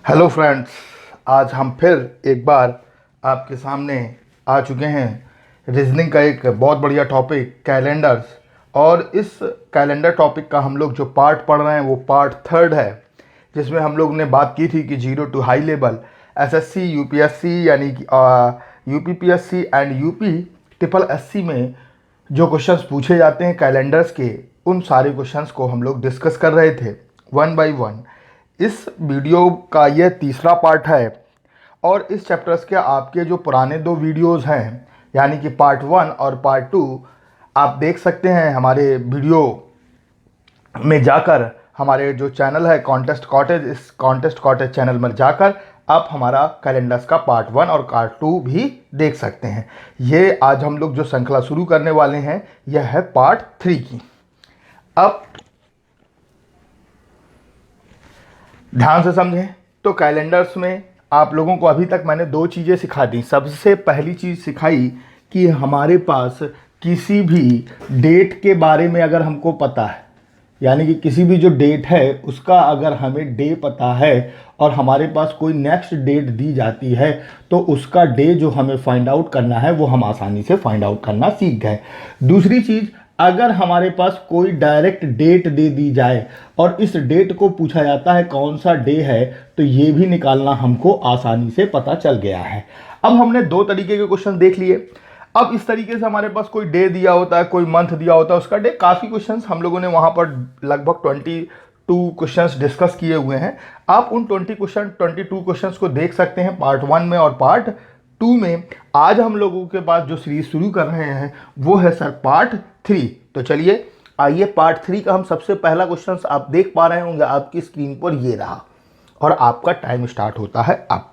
Hello friends, आज हम फिर एक बार आपके सामने आ चुके हैं। रीजनिंग का एक बहुत बढ़िया टॉपिक कैलेंडर्स, और इस कैलेंडर टॉपिक का हम लोग जो पार्ट पढ़ रहे हैं वो पार्ट थर्ड है, जिसमें हम लोग ने बात की थी कि zero to high level SSC UPSC यानी कि UPPSC and UP triple SC में जो क्वेश्चंस पूछे जाते हैं कैलेंडर्स के, उन सारे क्वेश्चंस को हम लोग डिस्कस कर रहे थे वन बाय वन। इस वीडियो का यह तीसरा पार्ट है, और इस चैप्टर्स के आपके जो पुराने दो वीडियोस हैं यानी कि पार्ट वन और पार्ट टू आप देख सकते हैं हमारे वीडियो में जाकर। हमारे जो चैनल है कॉन्टेस्ट कॉटेज, इस कॉन्टेस्ट कॉटेज चैनल में जाकर आप हमारा कैलेंडर्स का पार्ट वन और पार्ट टू भी देख सकते हैं। ये आज हम लोग जो श्रृंखला शुरू करने वाले हैं यह है पार्ट थ्री की। अब ध्यान से समझें तो कैलेंडर्स में आप लोगों को अभी तक मैंने दो चीज़ें सिखा दी। सबसे पहली चीज़ सिखाई कि हमारे पास किसी भी डेट के बारे में अगर हमको पता है, यानी कि किसी भी जो डेट है उसका अगर हमें डे पता है और हमारे पास कोई नेक्स्ट डेट दी जाती है तो उसका डे जो हमें फाइंड आउट करना है वो हम आसानी से फाइंड आउट करना सीख गए। दूसरी चीज़, अगर हमारे पास कोई डायरेक्ट डेट दे दी जाए और इस डेट को पूछा जाता है कौन सा डे है, तो ये भी निकालना हमको आसानी से पता चल गया है। अब हमने दो तरीके के क्वेश्चन देख लिए। अब इस तरीके से हमारे पास कोई डे दिया होता है, कोई मंथ दिया होता है, उसका डे, काफ़ी क्वेश्चंस हम लोगों ने वहाँ पर लगभग 22 क्वेश्चंस डिस्कस किए हुए हैं। आप उन 22 क्वेश्चंस को देख सकते हैं पार्ट वन में और पार्ट टू में। आज हम लोगों के पास जो सीरीज शुरू कर रहे हैं वो है सर पार्ट थ्री। तो चलिए आइए, पार्ट थ्री का हम सबसे पहला क्वेश्चन आप देख पा रहे होंगे आपकी स्क्रीन पर, ये रहा, और आपका टाइम स्टार्ट होता है अब।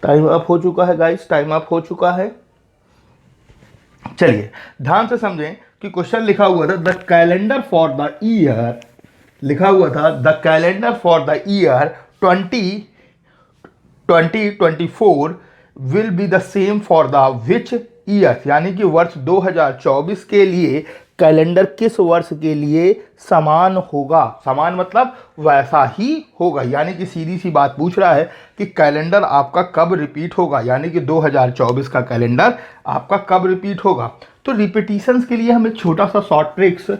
टाइम अप हो चुका है गाइस, टाइम अप हो चुका है। चलिए ध्यान से समझें कि क्वेश्चन लिखा हुआ था the calendar for the year, लिखा हुआ था the calendar for the year 2024 will be the same for the which year, यानी कि वर्ष 2024 के लिए कैलेंडर किस वर्ष के लिए समान होगा। समान मतलब वैसा ही होगा, यानी कि सीधी सी बात पूछ रहा है कि कैलेंडर आपका कब रिपीट होगा, यानी कि 2024 का कैलेंडर आपका कब रिपीट होगा। तो रिपीटिशंस के लिए हम एक छोटा सा शॉर्ट ट्रिक्स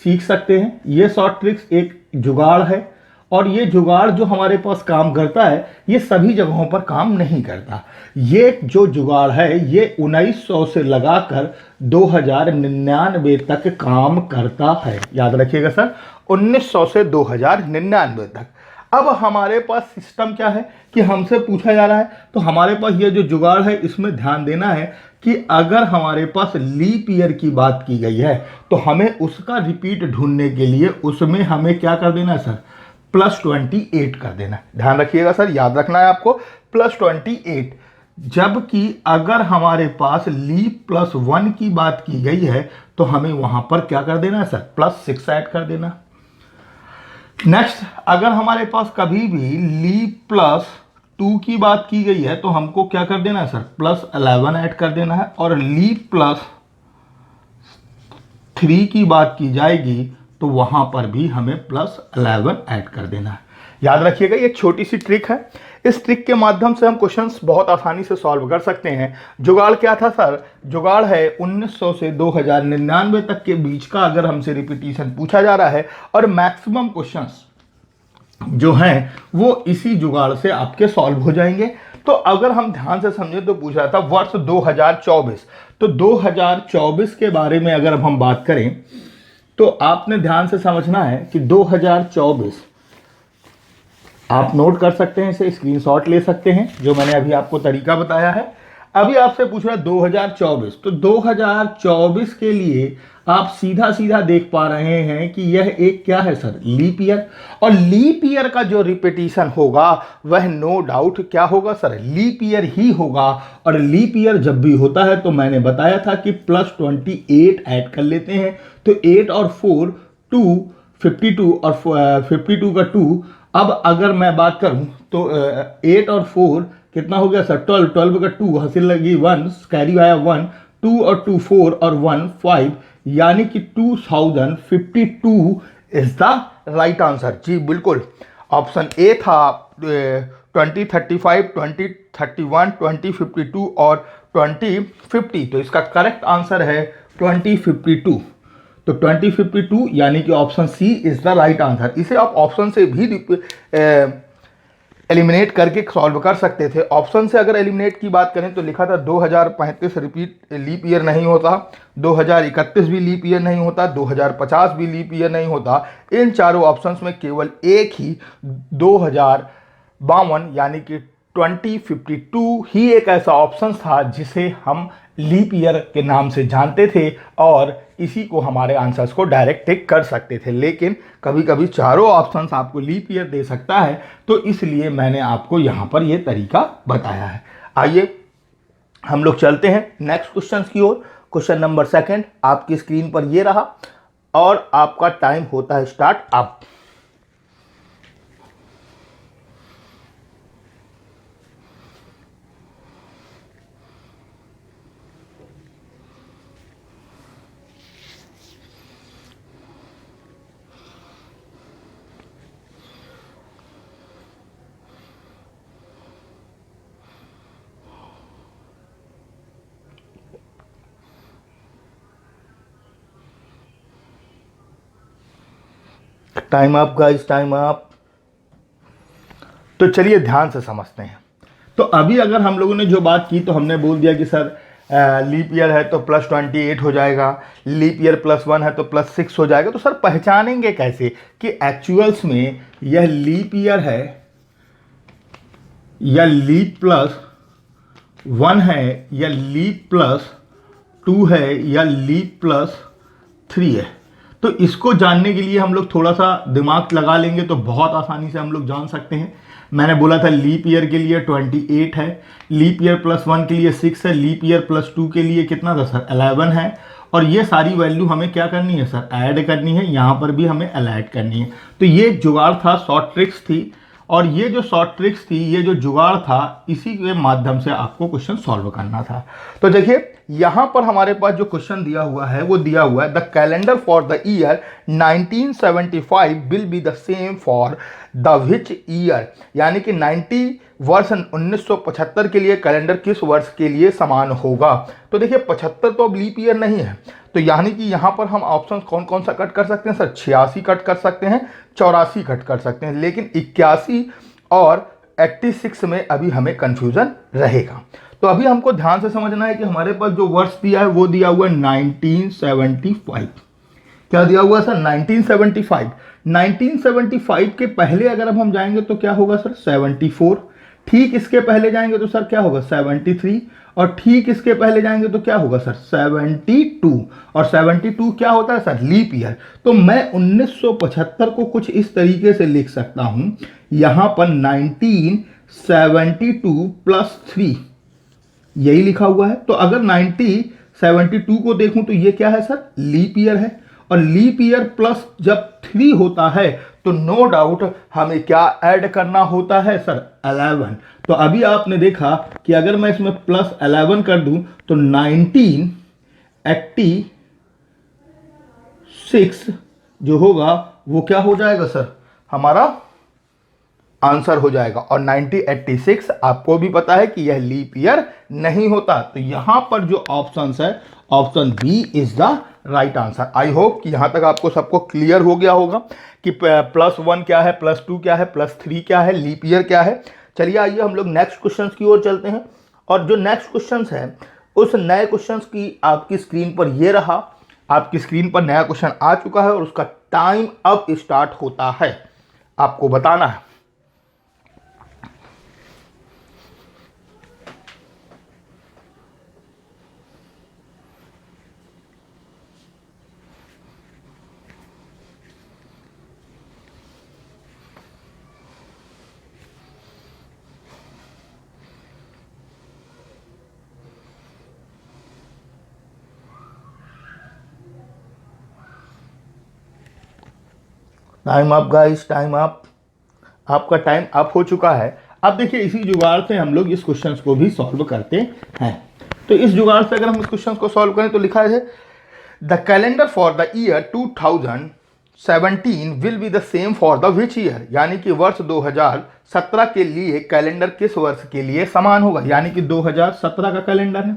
सीख सकते हैं। ये शॉर्ट ट्रिक्स एक जुगाड़ है, और ये जुगाड़ जो हमारे पास काम करता है ये सभी जगहों पर काम नहीं करता। ये जो जुगाड़ है ये 1900 से लगाकर 2099 तक काम करता है। याद रखिएगा सर, 1900 से 2099 तक। अब हमारे पास सिस्टम क्या है कि हमसे पूछा जा रहा है, तो हमारे पास ये जो जुगाड़ है इसमें ध्यान देना है कि अगर हमारे पास लीप ईयर की बात की गई है तो हमें उसका रिपीट ढूंढने के लिए उसमें हमें क्या कर देना है सर, +28 कर देना। ध्यान रखिएगा सर, याद रखना है आपको, +28। जबकि अगर हमारे पास लीप +1 की बात की गई है तो हमें वहां पर क्या कर देना है सर, +6 ऐड कर देना। नेक्स्ट, अगर हमारे पास कभी भी लीप +2 की बात की गई है तो हमको क्या कर देना है सर, +11 ऐड कर देना है। और लीप +3 की बात की जाएगी तो वहां पर भी हमें +11 ऐड कर देना है। याद रखिएगा, ये एक छोटी सी ट्रिक है। इस ट्रिक के माध्यम से हम क्वेश्चंस बहुत आसानी से सॉल्व कर सकते हैं। जुगाड़ क्या था सर, जुगाड़ है 1900 से 2099 तक के बीच का अगर हमसे रिपीटिशन पूछा जा रहा है, और मैक्सिमम क्वेश्चंस जो हैं वो इसी जुगाड़ से आपके सॉल्व हो जाएंगे। तो अगर हम ध्यान से समझें तो पूछा था वर्ष 2024, तो 2024 के बारे में अगर हम बात करें तो आपने ध्यान से समझना है कि 2024, आप नोट कर सकते हैं, इसे स्क्रीनशॉट ले सकते हैं जो मैंने अभी आपको तरीका बताया है। अभी आपसे पूछ रहा है 2024, तो 2024 के लिए आप सीधा सीधा देख पा रहे हैं कि यह एक क्या है सर, लीप ईयर। और लीप ईयर का जो रिपीटिशन होगा वह नो डाउट क्या होगा सर, लीप ईयर ही होगा। और लीप ईयर जब भी होता है तो मैंने बताया था कि +28 ऐड कर लेते हैं, तो 8 और 4 2 52 और 52 का 2। अब अगर मैं बात करूं तो 8 और 4 कितना हो गया सर, 12, 12 का 2 हासिल लगी 1, कैरी आया 1, 2 और 2 4 और 1 5, यानी कि 2052 इज द राइट आंसर। जी बिल्कुल, ऑप्शन ए था 2035, 2031, 2052 और 2050, तो इसका करेक्ट आंसर है 2052। तो 2052 यानी कि option C is the right answer. इसे आप ऑप्शन से भी एलिमिनेट करके सॉल्व कर सकते थे। ऑप्शन से अगर एलिमिनेट की बात करें तो लिखा था 2035 रिपीट लीप ईयर नहीं होता, 2031 भी लीप ईयर नहीं होता, 2050 भी लीप ईयर नहीं होता। इन चारों ऑप्शंस में केवल एक ही 2052 यानी कि 2052 ही एक ऐसा ऑप्शन था जिसे हम लीप ईयर के नाम से जानते थे और इसी को हमारे आंसर्स को डायरेक्ट टिक कर सकते थे। लेकिन कभी कभी चारों ऑप्शंस आपको लीप ईयर दे सकता है, तो इसलिए मैंने आपको यहां पर यह तरीका बताया है। आइए हम लोग चलते हैं नेक्स्ट क्वेश्चन की ओर। क्वेश्चन नंबर 2 आपकी स्क्रीन पर यह रहा और आपका टाइम होता है स्टार्ट अब। Time up guys, time up. तो चलिए ध्यान से समझते हैं। तो अभी अगर हम लोगों ने जो बात की तो हमने बोल दिया कि सर लीप ईयर है तो +28 हो जाएगा, लीप ईयर +1 है तो +6 हो जाएगा। तो सर पहचानेंगे कैसे कि एक्चुअल्स में यह लीप ईयर है या लीप +1 है या लीप +2 है या लीप +3 है। तो इसको जानने के लिए हम लोग थोड़ा सा दिमाग लगा लेंगे तो बहुत आसानी से हम लोग जान सकते हैं। मैंने बोला था लीप ईयर के लिए 28 है, लीप ईयर +1 के लिए 6 है, लीप ईयर +2 के लिए कितना था सर 11 है। और ये सारी वैल्यू हमें क्या करनी है सर, ऐड करनी है। यहाँ पर भी हमें ऐड करनी है। तो ये जुगाड़ था, शॉर्ट ट्रिक्स थी। और ये जो शॉर्ट ट्रिक्स थी, ये जो जुगाड़ था, इसी के माध्यम से आपको क्वेश्चन सॉल्व करना था। तो देखिए यहां पर हमारे पास जो क्वेश्चन दिया हुआ है वो दिया हुआ है the calendar for the year 1975 will be the same for the which year, यानी कि 90 वर्ष 1975 के लिए कैलेंडर किस वर्ष के लिए समान होगा। तो देखिए 75 तो अब लीप ईयर नहीं है, तो यानी कि यहां पर हम ऑप्शन कौन कौन सा कट कर सकते हैं सर, 86 कट कर सकते हैं, 84 कट कर सकते हैं, लेकिन 81 और 86 में अभी हमें कंफ्यूजन रहेगा। तो अभी हमको ध्यान से समझना है कि हमारे पास जो वर्ष दिया है वो दिया हुआ है 1975। क्या दिया हुआ है सर, 1975। 1975 के पहले अगर अब हम जाएंगे तो क्या होगा सर 74, ठीक इसके पहले जाएंगे तो सर क्या होगा 73, और ठीक इसके पहले जाएंगे तो क्या होगा सर 72, और 72 क्या होता है सर लीप ईयर। तो मैं 1975 को कुछ इस तरीके से लिख सकता हूं, यहां पर 1972 +3 यही लिखा हुआ है। तो अगर 1972 को देखूं तो ये क्या है सर, लीप ईयर है। और लीप ईयर प्लस जब 3 होता है तो नो डाउट हमें क्या ऐड करना होता है सर 11। तो अभी आपने देखा कि अगर मैं इसमें +11 कर दूं तो 1986 जो होगा वो क्या हो जाएगा सर, हमारा आंसर हो जाएगा। और 1986 आपको भी पता है कि यह लीप ईयर नहीं होता। तो यहां पर जो ऑप्शन है, option B is the right answer. I hope कि यहां तक आपको सबको क्लियर हो गया होगा कि +1 क्या है, +2 क्या है, +3 क्या है, लीप ईयर क्या है। चलिए आइए हम लोग नेक्स्ट क्वेश्चन की ओर चलते हैं। और जो नेक्स्ट क्वेश्चन है उस नए क्वेश्चन की आपकी स्क्रीन पर यह रहा, आपकी स्क्रीन पर नया क्वेश्चन आ चुका है और उसका टाइम अब स्टार्ट होता है, आपको बताना है। Time up guys, time up. आपका टाइम अप हो चुका है। अब देखिए इसी जुगाड़ से हम लोग इस क्वेश्चन को भी सॉल्व करते हैं। तो इस जुगाड़ से अगर हम इस क्वेश्चन को सॉल्व करें तो लिखा है the calendar for the year 2017 will be the same for the which year, यानी कि वर्ष 2017 के लिए कैलेंडर किस वर्ष के लिए समान होगा, यानी कि 2017 का कैलेंडर है।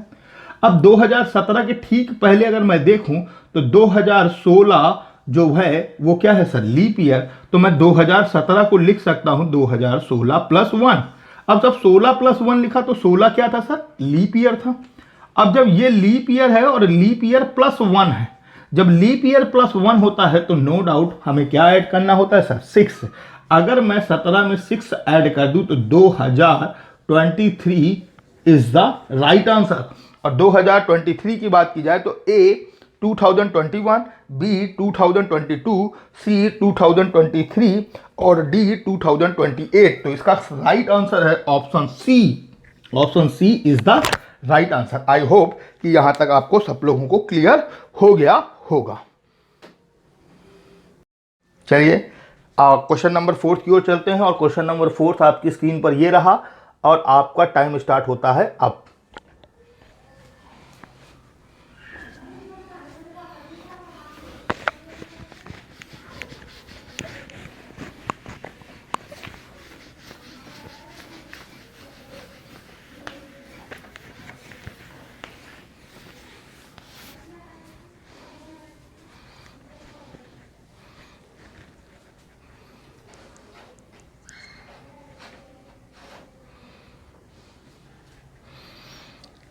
अब 2017 के ठीक पहले अगर मैं देखूं तो 2016 जो है वो क्या है सर, लीप ईयर। तो मैं 2017 को लिख सकता हूं 2016 प्लस 1। अब जब 16 प्लस 1 लिखा तो 16 क्या था सर, लीप ईयर था। अब जब ये लीप ईयर है और लीप ईयर प्लस 1 है, जब लीप ईयर प्लस 1 होता है तो नो डाउट हमें क्या ऐड करना होता है सर, 6। अगर मैं 17 में 6 ऐड कर दूं तो 2023 इज द राइट आंसर। और 2023 की बात की जाए तो ए 2021, बी 2022, सी 2023 और डी 2028। तो इसका राइट आंसर है option C. Option C is the right answer. I hope कि यहां तक आपको सब लोगों को क्लियर हो गया होगा। चलिए क्वेश्चन नंबर 4 की ओर चलते हैं। और क्वेश्चन नंबर 4 आपकी स्क्रीन पर ये रहा और आपका टाइम स्टार्ट होता है अब।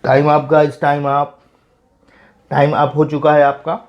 Time up guys, time up. Time up हो चुका है आपका।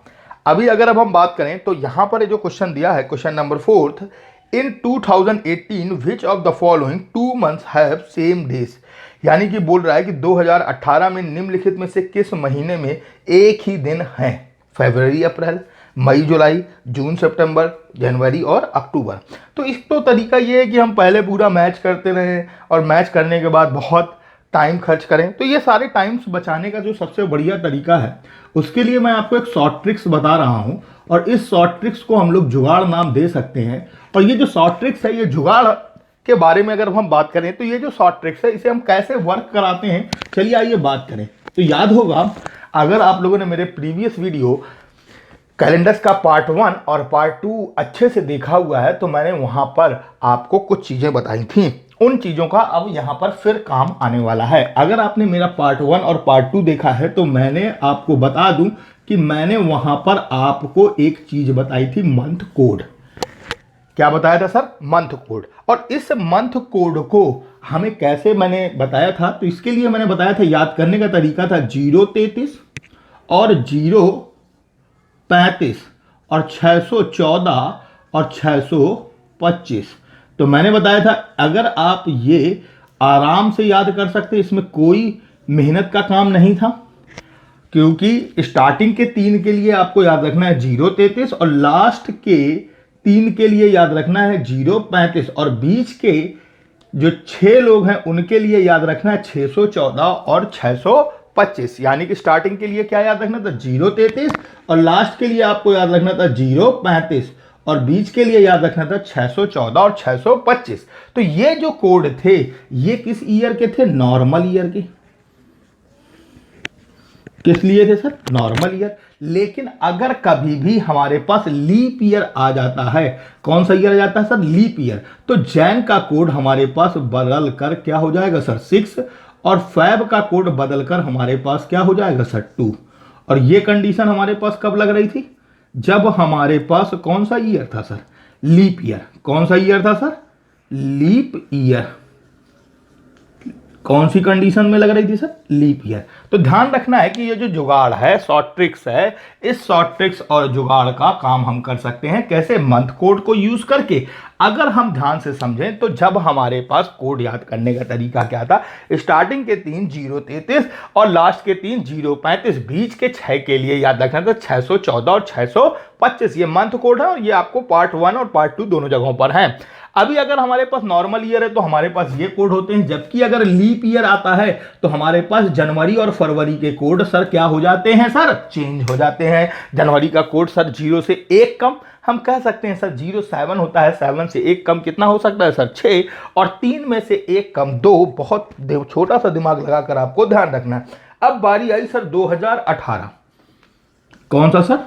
अभी अगर अब हम बात करें तो यहां पर जो क्वेश्चन दिया है question number 4, in 2018 which of the following 2 months have same days, यानी कि बोल रहा है कि 2018 में निम्नलिखित में से किस महीने में एक ही दिन है, फरवरी अप्रैल, मई जुलाई, जून सितंबर, जनवरी और अक्टूबर। तो इस तो तरीका ये है कि हम पहले पूरा मैच करते रहें और मैच करने के बाद बहुत टाइम खर्च करें। तो ये सारे टाइम्स बचाने का जो सबसे बढ़िया तरीका है उसके लिए मैं आपको एक शॉर्ट ट्रिक्स बता रहा हूं। और इस शॉर्ट ट्रिक्स को हम लोग जुगाड़ नाम दे सकते हैं। और ये जो शॉर्ट ट्रिक्स है, ये जुगाड़ के बारे में अगर हम बात करें तो ये जो शॉर्ट ट्रिक्स है इसे हम कैसे वर्क कराते हैं, चलिए आइए बात करें। तो याद होगा अगर आप लोगों ने मेरे प्रीवियस वीडियो कैलेंडर्स का पार्ट 1 और पार्ट 2 अच्छे से देखा हुआ है तो मैंने वहां पर आपको कुछ चीजें बताई थी। उन चीजों का अब यहां पर फिर काम आने वाला है। अगर आपने मेरा पार्ट 1 और पार्ट 2 देखा है तो मैंने आपको बता दूं कि मैंने वहां पर आपको एक चीज बताई थी, मंथ कोड। क्या बताया था सर, मंथ कोड। और इस मंथ कोड को हमें कैसे मैंने बताया था, तो इसके लिए मैंने बताया था, याद करने का तरीका था 033 और 035 और 614 और 625। तो मैंने बताया था अगर आप ये आराम से याद कर सकते, इसमें कोई मेहनत का काम नहीं था, क्योंकि स्टार्टिंग के 3 के लिए आपको याद रखना है 033 और लास्ट के 3 के लिए याद रखना है 035 और बीच के जो 6 लोग हैं उनके लिए याद रखना है 614 और 625। यानी कि स्टार्टिंग के लिए क्या याद रखना था, 033 और लास्ट के लिए आपको याद रखना था 035 और बीच के लिए याद रखना था 614 और 625। तो ये जो कोड थे ये किस ईयर के थे, नॉर्मल ईयर के। किस लिए थे सर, नॉर्मल ईयर। लेकिन अगर कभी भी हमारे पास लीप ईयर आ जाता है, कौन सा ईयर आ जाता है सर, लीप ईयर, तो जैन का कोड हमारे पास बदल कर क्या हो जाएगा सर, 6 और फैब का कोड बदलकर हमारे पास क्या हो जाएगा सर, 2। और ये कंडीशन हमारे पास कब लग रही थी, जब हमारे पास कौन सा ईयर था सर, लीप ईयर। कौन सा ईयर था सर, लीप ईयर। कौन सी कंडीशन में लग रही थी सर, लीप ईयर। तो ध्यान रखना है कि ये जो जुगाड़ है, शॉर्ट ट्रिक्स है, इस शॉर्ट ट्रिक्स और जुगाड़ का काम हम कर सकते हैं कैसे, मंथ कोड को यूज करके। अगर हम ध्यान से समझें तो जब हमारे पास कोड याद करने का तरीका क्या था, स्टार्टिंग के 3 033 और लास्ट के 3 035, बीच के 6 के लिए याद रखना था 614 और 625। ये मंथ कोड है और ये आपको पार्ट 1 और पार्ट 2 दोनों जगहों पर है। अभी अगर हमारे पास नॉर्मल ईयर है तो हमारे पास ये कोड होते हैं, जबकि अगर लीप ईयर आता है तो हमारे पास जनवरी और फरवरी के कोड सर क्या हो जाते हैं सर, चेंज हो जाते हैं। जनवरी का कोड सर 0 से 1 कम हम कह सकते हैं सर 07 होता है, 7 से 1 कम कितना हो सकता है सर 6, और 3 में से 1 कम 2। बहुत छोटा सा दिमाग लगाकर आपको ध्यान रखना है। अब बारी आई सर 2018, कौन सा सर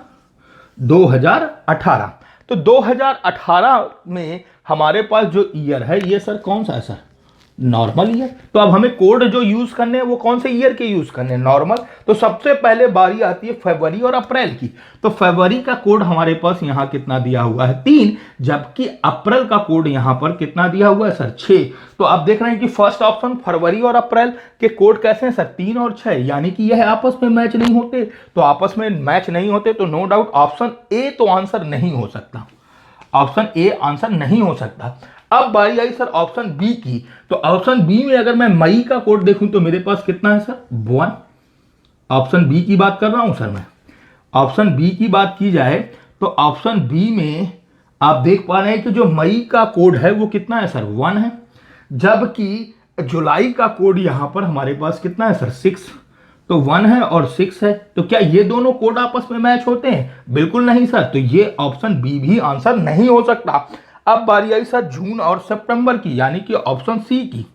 2018। तो 2018 में हमारे पास जो ईयर है ये सर कौन सा है सर, नॉर्मल ईयर। तो अब हमें कोड जो यूज करने हैं वो कौन से ईयर के यूज करने हैं, नॉर्मल। तो सबसे पहले बारी आती है फरवरी और अप्रैल की। तो फरवरी का कोड हमारे पास यहां कितना दिया हुआ है 3, जबकि अप्रैल का कोड यहां पर कितना दिया हुआ है सर 6। तो आप देख रहे हैं कि फर्स्ट ऑप्शन फरवरी और अप्रैल के कोड कैसे हैं सर 3 और 6, यानी कि यह आपस में मैच नहीं होते। तो आपस में मैच नहीं होते तो नो डाउट ऑप्शन ए तो आंसर नहीं हो सकता, ऑप्शन ए आंसर नहीं हो सकता। अब बारी आई सर ऑप्शन बी की। तो ऑप्शन बी में अगर मैं मई का कोड देखूं तो मेरे पास कितना है सर 1। ऑप्शन बी की बात कर रहा हूं सर मैं। ऑप्शन बी की बात की जाए तो ऑप्शन बी में आप देख पा रहे हैं कि जो मई का कोड है वो कितना है सर 1 है, जबकि जुलाई का कोड यहां पर हमारे पास कितना है सर 6। तो 1 है और 6 है, तो क्या ये दोनों कोड आपस में मैच होते हैं, बिल्कुल नहीं सर। तो ये ऑप्शन बी भी आंसर नहीं हो सकता। अब बारी आई सर जून और सितंबर की, यानी कि ऑप्शन सी की।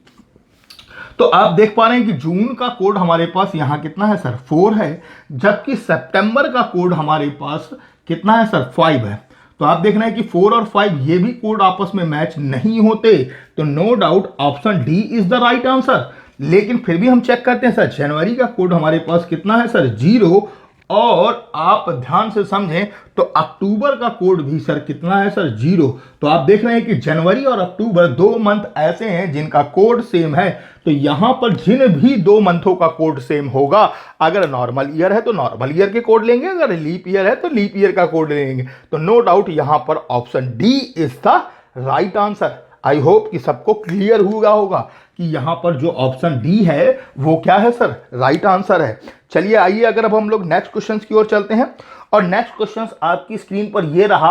तो आप देख पा रहे हैं कि जून का कोड हमारे पास यहां कितना है सर 4 है, जबकि सितंबर का कोड हमारे पास कितना है सर 5 है। तो आप देख रहे हैं कि 4 और 5 ये भी कोड आपस में मैच नहीं होते। तो no doubt option D is the right answer. लेकिन फिर भी हम चेक करते हैं सर, जनवरी का कोड हमारे पास कितना है सर 0, और आप ध्यान से समझें तो अक्टूबर का कोड भी सर कितना है सर 0। तो आप देख रहे हैं कि जनवरी और अक्टूबर 2 मंथ ऐसे हैं जिनका कोड सेम है। तो यहां पर जिन भी 2 मंथों का कोड सेम होगा, अगर नॉर्मल ईयर है तो नॉर्मल ईयर के कोड लेंगे, अगर लीप ईयर है तो लीप ईयर का कोड लेंगे। तो नो डाउट यहां पर option D is the right answer. I hope कि सबको क्लियर हुआ होगा कि यहां पर जो ऑप्शन डी है वो क्या है सर, राइट आंसर है। चलिए आइए अगर अब हम लोग नेक्स्ट क्वेश्चन की ओर चलते हैं, और नेक्स्ट क्वेश्चन आपकी स्क्रीन पर ये रहा,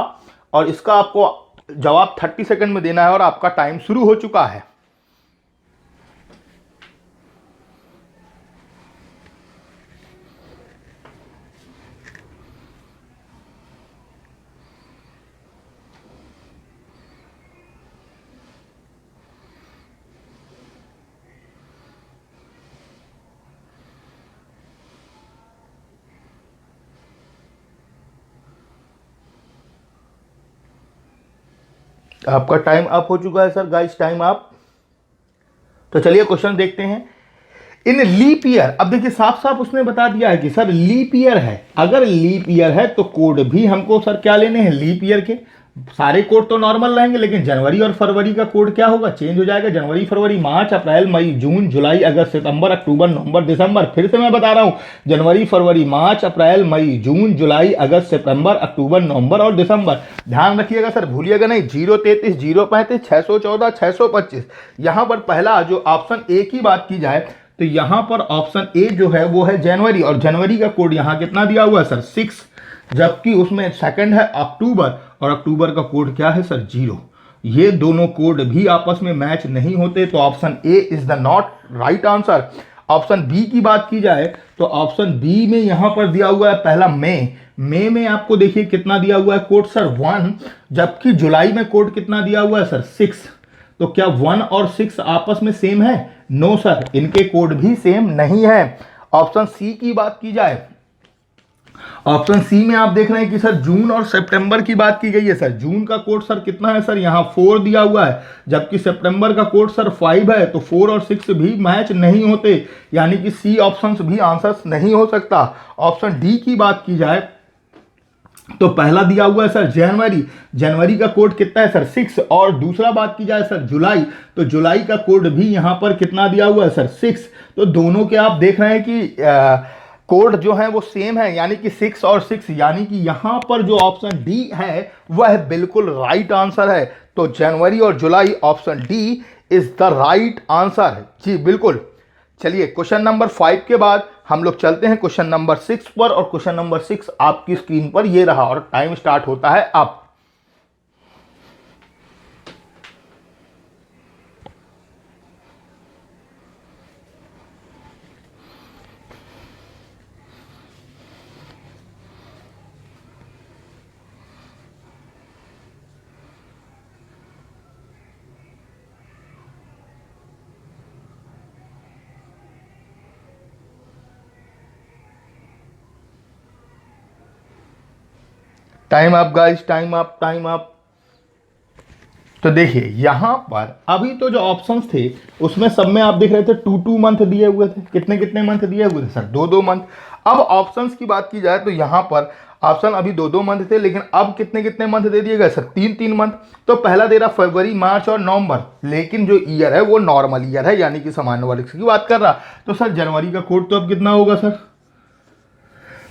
और इसका आपको जवाब 30 सेकंड में देना है और आपका टाइम शुरू हो चुका है। आपका टाइम अप हो चुका है सर, गाइस टाइम अप। तो चलिए क्वेश्चन देखते हैं। इन लीप ईयर, अब देखिए साफ साफ उसने बता दिया है कि सर लीप ईयर है। अगर लीप ईयर है तो कोड भी हमको सर क्या लेने हैं, लीप ईयर के। सारे कोड तो नॉर्मल रहेंगे, लेकिन जनवरी और फरवरी का कोड क्या होगा, चेंज हो जाएगा। जनवरी, फरवरी, मार्च, अप्रैल, मई, जून, जुलाई, अगस्त, सितंबर, अक्टूबर, नवंबर, दिसंबर। फिर से मैं बता रहा हूं, जनवरी, फरवरी, मार्च, अप्रैल, मई, जून, जुलाई, अगस्त, सितंबर, अक्टूबर, नवंबर और दिसंबर। ध्यान रखिएगा सर, भूलिएगा नहीं। 033, 035, 614, 625। यहां पर पहला जो ऑप्शन ए की बात की जाए तो यहां पर ऑप्शन ए जो है वो है जनवरी, और जनवरी का कोड यहां कितना दिया हुआ है सर 6, जबकि उसमें सेकंड है अक्टूबर, और अक्टूबर का कोड क्या है सर 0। ये दोनों कोड भी आपस में मैच नहीं होते। तो option A is the not right answer. Option B की बात की जाए तो ऑप्शन बी में यहां पर दिया हुआ है पहला मई में आपको देखिए कितना दिया हुआ है कोड सर 1, जबकि जुलाई में कोड कितना दिया हुआ है सर 6। तो क्या 1 और 6 आपस में सेम है, नो सर, इनके कोड भी सेम नहीं है। ऑप्शन सी की बात की जाए, ऑप्शन सी में आप देख रहे हैं कि सर जून और सितंबर की बात की गई है। सर जून का कोड सर कितना है सर, यहां 4 दिया हुआ है, जबकि सितंबर का कोड सर 5 है। तो 4 और 6 भी मैच नहीं होते, यानी कि सी ऑप्शन भी आंसर नहीं हो सकता। ऑप्शन डी की बात की जाए तो पहला दिया हुआ है सर जनवरी का कोड कितना है सर 6, और दूसरा बात की जाए सर जुलाई, तो जुलाई का कोड भी यहां पर कितना दिया हुआ है सर 6। तो दोनों के आप देख रहे हैं कि कोड जो है वो सेम है, यानी कि 6 और 6, यानी कि यहां पर जो ऑप्शन डी है वह बिल्कुल राइट आंसर है। तो जनवरी और जुलाई, option D is the right answer. जी बिल्कुल। चलिए क्वेश्चन नंबर 5 के बाद हम लोग चलते हैं क्वेश्चन नंबर 6 पर, और क्वेश्चन नंबर 6 आपकी स्क्रीन पर ये रहा, और टाइम स्टार्ट होता है अब। Time up guys, time up, time up. तो देखिए यहां पर अभी तो जो ऑप्शंस थे उसमें सब में आप देख रहे थे 2-2 मंथ दिए हुए थे। कितने कितने मंथ दिए हुए थे सर? 2-2 मंथ। अब ऑप्शंस की बात की जाए तो यहां पर ऑप्शन अभी 2-2 मंथ थे, लेकिन अब कितने कितने मंथ दे दिए गए सर? 3-3 मंथ। तो पहला दे रहा फरवरी, मार्च और नवंबर, लेकिन जो ईयर है वो नॉर्मल ईयर है, यानी कि सामान्य वर्ष की बात कर रहा। तो सर जनवरी का कोड तो अब कितना होगा सर?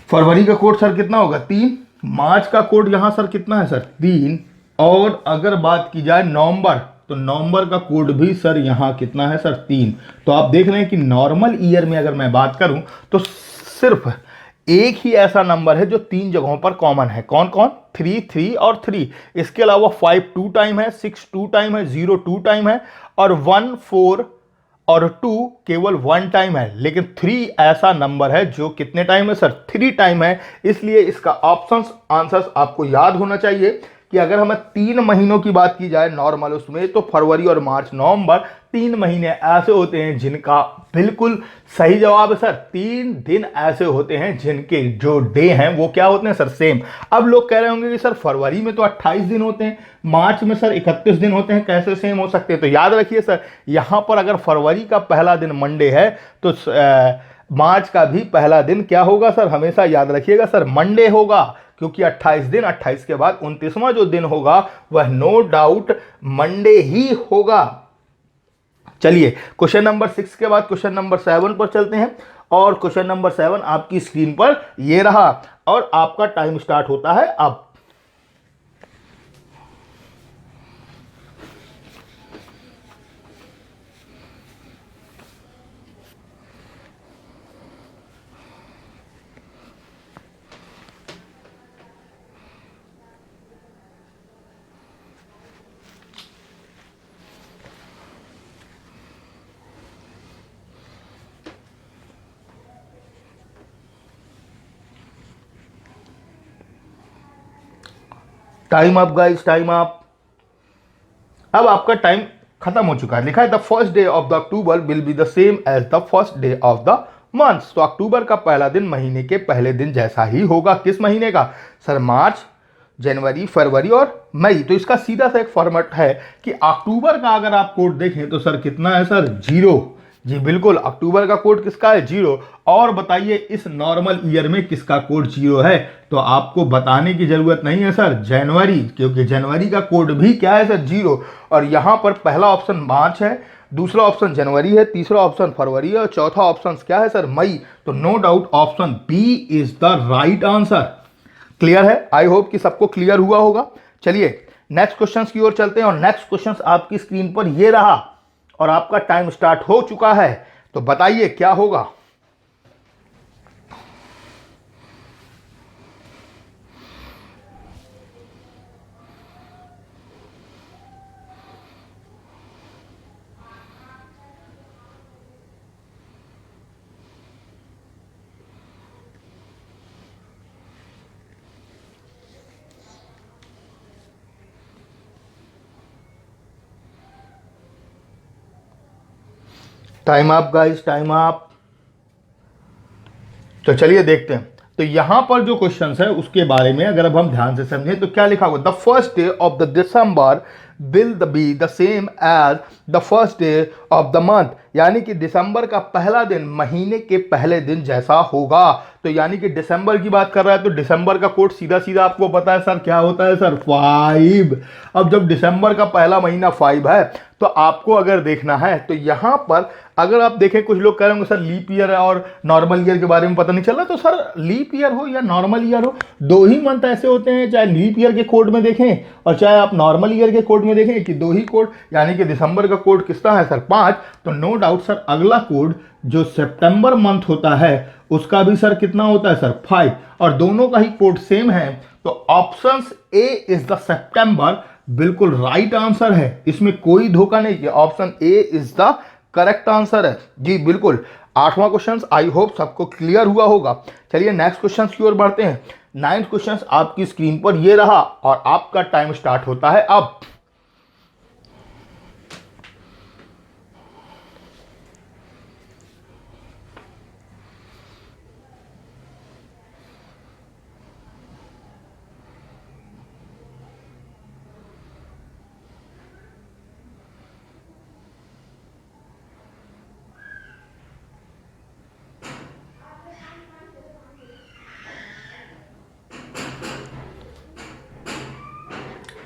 फरवरी का कोड सर कितना होगा? 3। मार्च का कोड यहां सर कितना है सर? 3। और अगर बात की जाए नवंबर, तो नवंबर का कोड भी सर यहां कितना है सर? 3। तो आप देख रहे हैं कि नॉर्मल ईयर में अगर मैं बात करूं तो सिर्फ एक ही ऐसा नंबर है जो 3 जगहों पर कॉमन है। कौन कौन? 3, 3 और 3। इसके अलावा 5 2 टाइम है, 6 2 टाइम है, 0 2 टाइम है, और 1 4 और 2 केवल 1 टाइम है। लेकिन 3 ऐसा नंबर है जो कितने टाइम है सर? 3 टाइम है। इसलिए इसका ऑप्शंस आंसर्स आपको याद होना चाहिए कि अगर हमें 3 महीनों की बात की जाए नॉर्मल उसमें, तो फरवरी और मार्च नवंबर 3 महीने ऐसे होते हैं जिनका बिल्कुल सही जवाब है सर। 3 दिन ऐसे होते हैं जिनके जो डे हैं वो क्या होते हैं सर? सेम। अब लोग कह रहे होंगे कि सर फरवरी में तो 28 दिन होते हैं, मार्च में सर 31 दिन होते हैं, कैसे सेम हो सकते हैं? तो याद रखिए सर, यहां पर अगर फरवरी का पहला दिन मंडे है तो मार्च का भी पहला दिन क्या होगा सर? हमेशा याद रखिएगा सर, मंडे होगा, क्योंकि 28 दिन, 28 के बाद 29वां जो दिन होगा वह नो डाउट मंडे ही होगा। चलिए क्वेश्चन नंबर 6 के बाद क्वेश्चन नंबर 7 पर चलते हैं। और क्वेश्चन नंबर 7 आपकी स्क्रीन पर ये रहा, और आपका टाइम स्टार्ट होता है अब। Time up guys, time up. अब आपका टाइम खत्म हो चुका है। लिखा है the first day of the October will be the same as the first day of the month. तो अक्टूबर का पहला दिन महीने के पहले दिन जैसा ही होगा। किस महीने का सर? मार्च, जनवरी, फरवरी और मई। तो इसका सीधा सा एक फॉर्मेट है कि अक्टूबर का अगर आप कोड देखें तो सर कितना है सर? 0। जी बिल्कुल, अक्टूबर का कोड किसका है? 0। और बताइए इस नॉर्मल ईयर में किसका कोड 0 है? तो आपको बताने की जरूरत नहीं है सर, जनवरी, क्योंकि जनवरी का कोड भी क्या है सर? 0। और यहां पर पहला ऑप्शन मार्च है, दूसरा ऑप्शन जनवरी है, तीसरा ऑप्शन फरवरी है, और चौथा ऑप्शन क्या है सर? मई। तो no doubt option B is the right answer. Clear है? आई होप कि सबको क्लियर हुआ होगा। चलिए नेक्स्ट क्वेश्चंस की ओर चलते हैं, और नेक्स्ट क्वेश्चंस आपकी स्क्रीन पर ये रहा, और आपका टाइम स्टार्ट हो चुका है। तो बताइए क्या होगा? Time up guys, time up. तो चलिए देखते हैं। तो यहां पर जो क्वेश्चंस है उसके बारे में अगर अब हम ध्यान से समझें तो क्या लिखा हुआ? The first day of the December will be the same as the first day of the month. यानी कि दिसंबर का पहला दिन महीने के पहले दिन जैसा होगा। तो यानी कि दिसंबर की बात कर रहा है तो दिसंबर का कोड सीधा सीधा आपको पता है सर क्या होता है सर? 5। अब जब दिसंबर का पहला महीना 5 है तो आपको अगर देखना है तो यहां पर अगर आप देखें, कुछ लोग कह रहे होंगे सर लीप ईयर और नॉर्मल ईयर के बारे में पता नहीं चल रहा। तो सर लीप ईयर हो या नॉर्मल ईयर हो, दो ही मंथ ऐसे होते हैं, चाहे लीप ईयर के कोड में देखें और चाहे आप नॉर्मल ईयर के कोड में देखें, कि दो ही कोड। यानी कि दिसंबर का कोड किसका है सर? 5। तो नो डाउट सर अगला कोड जो सितंबर मंथ होता है उसका भी सर कितना होता है सर? 5। और दोनों का ही कोड सेम है। तो option A is the September बिल्कुल राइट आंसर है, इसमें कोई धोखा नहीं किया। Option A is the correct answer है जी बिल्कुल। 8वां क्वेश्चन आई होप सबको क्लियर हुआ होगा। चलिए नेक्स्ट क्वेश्चन की ओर बढ़ते हैं। 9th क्वेश्चन आपकी स्क्रीन पर ये रहा, और आपका टाइम स्टार्ट होता है अब।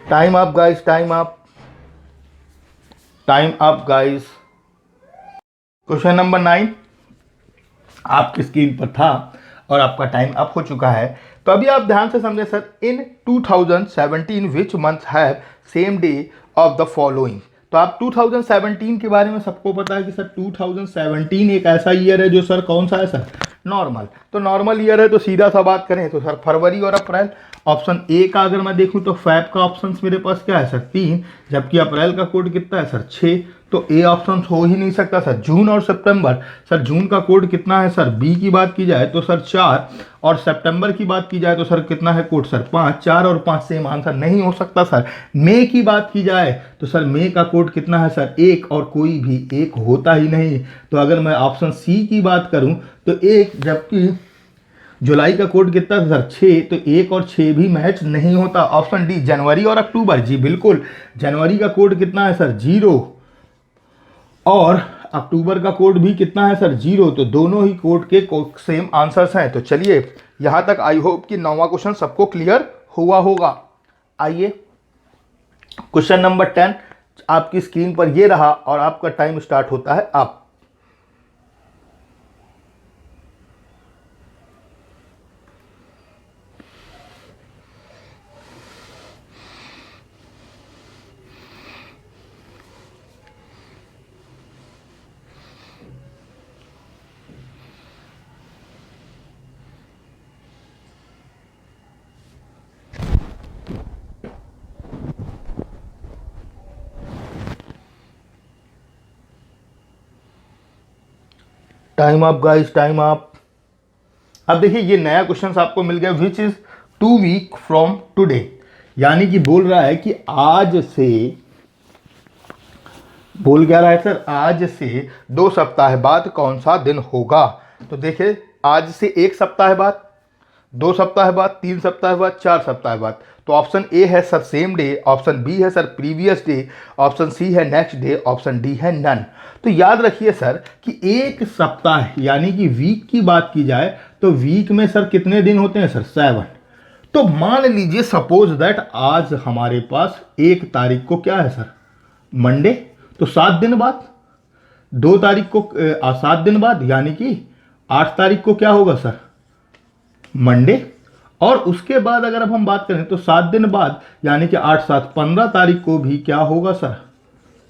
Time up guys, time up, time up guys. Question number 9 आपकी स्क्रीन पर था और आपका टाइम अप हो चुका है। तो अभी आप ध्यान से समझें sir, in 2017 which month have same day of the following. तो आप 2017 के बारे में सबको पता है कि सर 2017 एक ऐसा ईयर है जो सर कौन सा है सर, नॉर्मल। तो नॉर्मल ईयर है तो सीधा सा बात करें तो सर फरवरी और अप्रैल। ऑप्शन ए का अगर मैं देखूं तो फैब का ऑप्शन मेरे पास क्या है सर 3, जबकि अप्रैल का कोड कितना है सर 6। तो ए ऑप्शन हो ही नहीं सकता सर। जून और सितंबर, सर जून का कोड कितना है सर, बी की बात की जाए तो सर 4, और सितंबर की बात की जाए तो सर कितना है कोड सर 5। 4 और 5 सेम आंसर नहीं हो सकता सर। मई की बात की जाए तो सर मई का कोड कितना है सर 1, और कोई भी 1 होता ही नहीं। तो अगर मैं ऑप्शन सी की बात करूं तो 1, जबकि जुलाई का कोड कितना था सर 6, तो 1 और 6 भी मैच नहीं होता। ऑप्शन डी जनवरी और अक्टूबर, जी बिल्कुल। जनवरी का कोड कितना है सर 0, और अक्टूबर का कोड भी कितना है सर 0। तो दोनों ही कोड के सेम आंसर्स हैं। तो चलिए यहां तक आई होप कि 9वां क्वेश्चन सबको क्लियर हुआ होगा। आइए क्वेश्चन नंबर 10 आपकी स्क्रीन पर ये रहा और आपका टाइम स्टार्ट होता है अब। Time up guys, time up. अब देखिए ये नया क्वेश्चन आपको मिल गया, which is 2 week from today, यानी कि बोल रहा है कि आज से, बोल क्या रहा है सर, आज से 2 सप्ताह बाद कौन सा दिन होगा। तो देखिए आज से 1 सप्ताह बाद, 2 सप्ताह बाद, 3 सप्ताह बाद, 4 सप्ताह बाद। तो ऑप्शन ए है sir same day, option B है sir previous day, option C है नेक्स्ट डे, ऑप्शन डी है नन। तो याद रखिए सर कि 1 सप्ताह यानी कि वीक की बात की जाए तो वीक में सर कितने दिन होते हैं सर 7। तो मान लीजिए सपोज दैट आज हमारे पास 1 तारीख को क्या है सर मंडे, तो 7 दिन बाद, 2 तारीख को 7 दिन बाद यानी कि 8 तारीख को क्या होगा सर मंडे, और उसके बाद अगर अब हम बात करें तो 7 दिन बाद यानी कि 8 7 15 तारीख को भी क्या होगा सर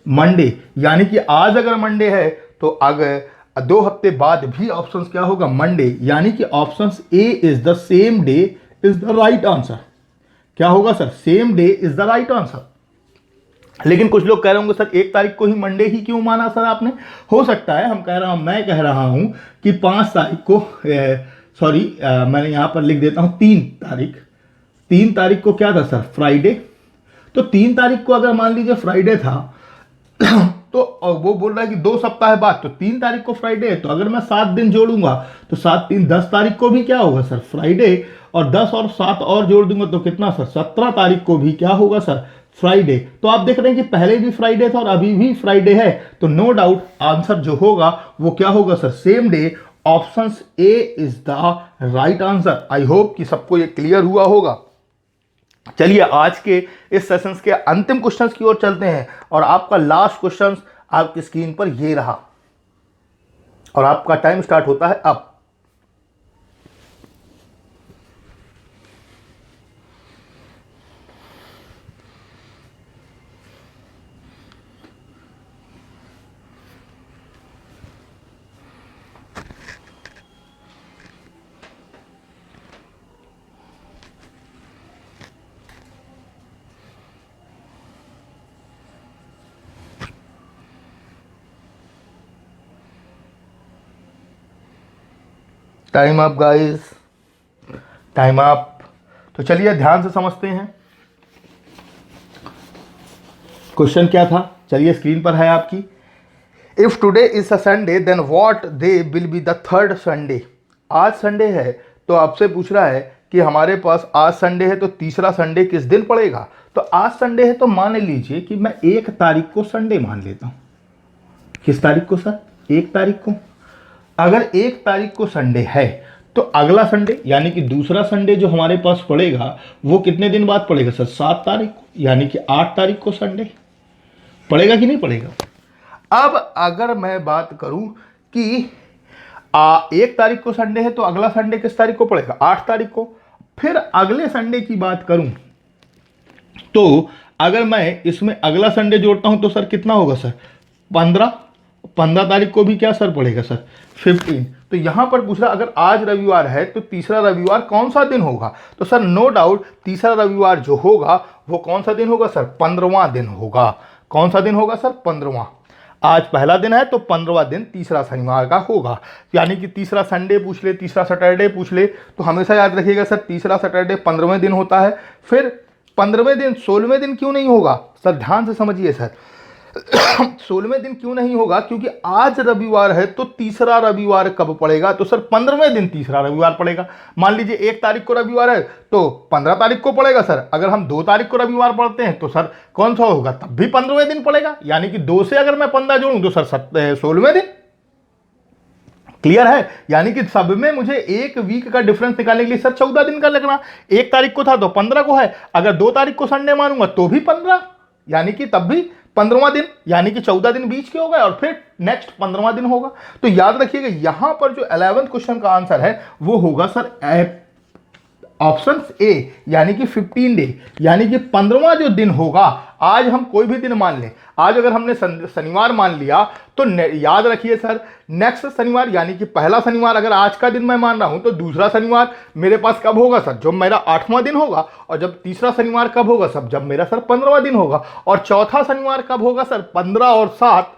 मंडे। यानी कि आज अगर मंडे है तो अगर 2 हफ्ते बाद भी ऑप्शन क्या होगा मंडे, यानी कि option A is the same day is the right answer. क्या होगा sir same day is the right answer. लेकिन कुछ लोग कह रहे होंगे सर 1 तारीख को ही मंडे ही क्यों माना सर आपने। हो सकता है, मैं कह रहा हूं कि 5 तारीख को सॉरी मैंने यहां पर लिख देता हूं 3 तारीख को क्या था सर फ्राइडे। तो 3 तारीख को अगर मान लीजिए फ्राइडे था तो वो बोल रहा है कि 2 सप्ताह बाद, तो 3 तारीख को फ्राइडे है, तो अगर मैं 7 दिन जोड़ूंगा तो 7 3 10 तारीख को भी क्या होगा सर फ्राइडे, और 10 और 7 और जोड़ दूंगा तो कितना सर 17 तारीख को भी क्या होगा सर फ्राइडे। तो आप देख रहे हैं कि पहले भी फ्राइडे था और अभी भी फ्राइडे है, तो नो डाउट आंसर जो होगा वो क्या होगा sir same day. Option A is the right answer. I hope कि सबको ये क्लियर हुआ होगा। चलिए आज के इस सेशन के अंतिम क्वेश्चंस की ओर चलते हैं, और आपका लास्ट क्वेश्चन आपकी स्क्रीन पर ये रहा और आपका टाइम स्टार्ट होता है अब। Time up guys, time up. तो चलिए ध्यान से समझते हैं क्वेश्चन क्या था। चलिए स्क्रीन पर है आपकी। If today is a Sunday then what day will be the third Sunday. आज संडे है तो आपसे पूछ रहा है कि हमारे पास आज संडे है तो तीसरा संडे किस दिन पड़ेगा। तो आज संडे है तो मान लीजिए कि मैं 1 तारीख को संडे मान लेता हूं। किस तारीख को सर 1 तारीख को। अगर 1 तारीख को संडे है तो अगला संडे यानी कि दूसरा संडे जो हमारे पास पड़ेगा वो कितने दिन बाद पड़ेगा सर? 7 तारीख को, यानी कि 8 तारीख को संडे पड़ेगा कि नहीं पड़ेगा? अब अगर मैं बात करूं कि 1 तारीख को संडे है तो अगला संडे किस तारीख को पड़ेगा? 8 तारीख को। फिर अगले संडे की बात करूं तो अगर मैं इसमें अगला संडे जोड़ता हूं तो सर कितना होगा सर? 15 तारीख को भी क्या सर पड़ेगा सर? 15। तो यहां पर पूछ रहा अगर आज रविवार है तो तीसरा रविवार कौन सा दिन होगा? तो सर नो डाउट तीसरा रविवार जो होगा वो कौन सा दिन होगा सर? 15वां दिन होगा। कौन सा दिन होगा सर? 15वां। आज पहला दिन है तो 15वां दिन तीसरा शनिवार का होगा। यानी कि तीसरा संडे पूछ ले, तीसरा सैटरडे पूछ ले, तो हमेशा याद रखिएगा सर तीसरा सैटरडे 15वें दिन होता है। फिर 15वें दिन 16वें दिन क्यों नहीं होगा सर? ध्यान से समझिए सर 16वें दिन क्यों नहीं होगा? क्योंकि आज रविवार है तो तीसरा रविवार कब पड़ेगा? तो सर 15वें दिन तीसरा रविवार पड़ेगा। मान लीजिए 1 तारीख को रविवार है तो 15 तारीख को पड़ेगा सर। अगर हम 2 तारीख को रविवार पढ़ते हैं तो सर कौन सा होगा? तब भी 15वें दिन पड़ेगा। यानी कि 2 से अगर मैं 15 जोड़ूं तो सर 16वें दिन। क्लियर है? यानी कि सब में मुझे एक वीक का डिफरेंस निकालने के लिए सर 14 दिन का लगना। 1 तारीख को था तो 15 को है, अगर 2 तारीख को संडे मानूंगा तो भी 15, यानी कि तब भी 15वां दिन, यानी कि 14 दिन बीच के हो गए और फिर नेक्स्ट 15वां दिन होगा। तो याद रखिएगा यहां पर जो 11th क्वेश्चन का आंसर है वो होगा सर ऑप्शन ए, यानी कि 15 डे, यानी कि 15वां जो दिन होगा। आज हम कोई भी दिन मान लें, आज अगर हमने शनिवार मान लिया तो याद रखिए सर नेक्स्ट शनिवार, यानी कि पहला शनिवार अगर आज का दिन मैं मान रहा हूं तो दूसरा शनिवार मेरे पास कब होगा सर? जब मेरा 8वां दिन होगा। और जब तीसरा शनिवार कब होगा सर? जब मेरा सर 15वां दिन होगा। और चौथा शनिवार कब होगा सर? 15 और 7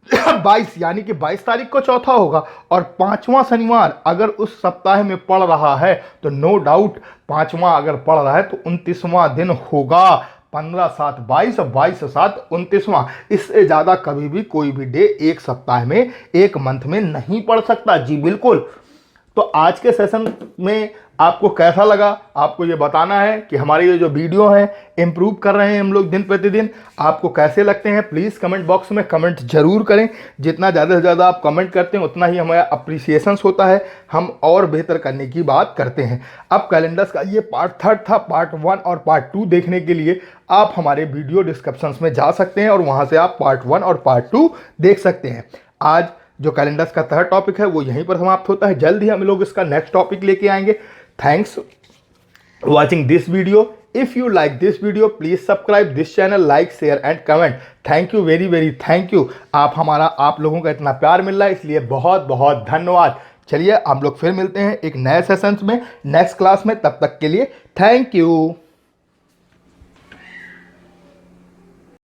22, यानी कि 22 तारीख को चौथा होगा। और 5वां शनिवार अगर उस सप्ताह में पड़ रहा है तो नो डाउट 5वां अगर पड़ रहा है तो 29वां दिन होगा। 15 7 22, 22 7 29वां। इससे ज्यादा कभी भी कोई भी डे एक सप्ताह में, एक मंथ में नहीं पड़ सकता। जी बिल्कुल। तो आज के सेशन में आपको कैसा लगा? आपको ये बताना है कि हमारे ये जो वीडियो हैं इंप्रूव कर रहे हैं हम लोग दिन प्रतिदिन। आपको कैसे लगते हैं प्लीज़ कमेंट बॉक्स में कमेंट जरूर करें। जितना ज़्यादा से ज़्यादा आप कमेंट करते हैं उतना ही हमारा अप्रिसिएशंस होता है, हम और बेहतर करने की बात करते हैं। अब कैलेंडर्स का ये पार्ट 3 था। पार्ट 1 और पार्ट 2 देखने के लिए आप हमारे वीडियो डिस्क्रिप्शंस में जा सकते हैं और वहाँ से आप पार्ट 1 और पार्ट 2 देख सकते हैं। आज जो कैलेंडर्स का 3rd टॉपिक है वो यहीं पर समाप्त होता है। जल्द ही हम लोग इसका नेक्स्ट टॉपिक लेके आएंगे। Thanks watching this video. If you like this video, please subscribe this channel, like, share and comment. Thank you very thank you. आप लोगों का इतना प्यार मिल रहा है इसलिए बहुत बहुत धन्यवाद। चलिए हम लोग फिर मिलते हैं एक नए सेशंस में, नेक्स्ट क्लास में। तब तक के लिए थैंक यू।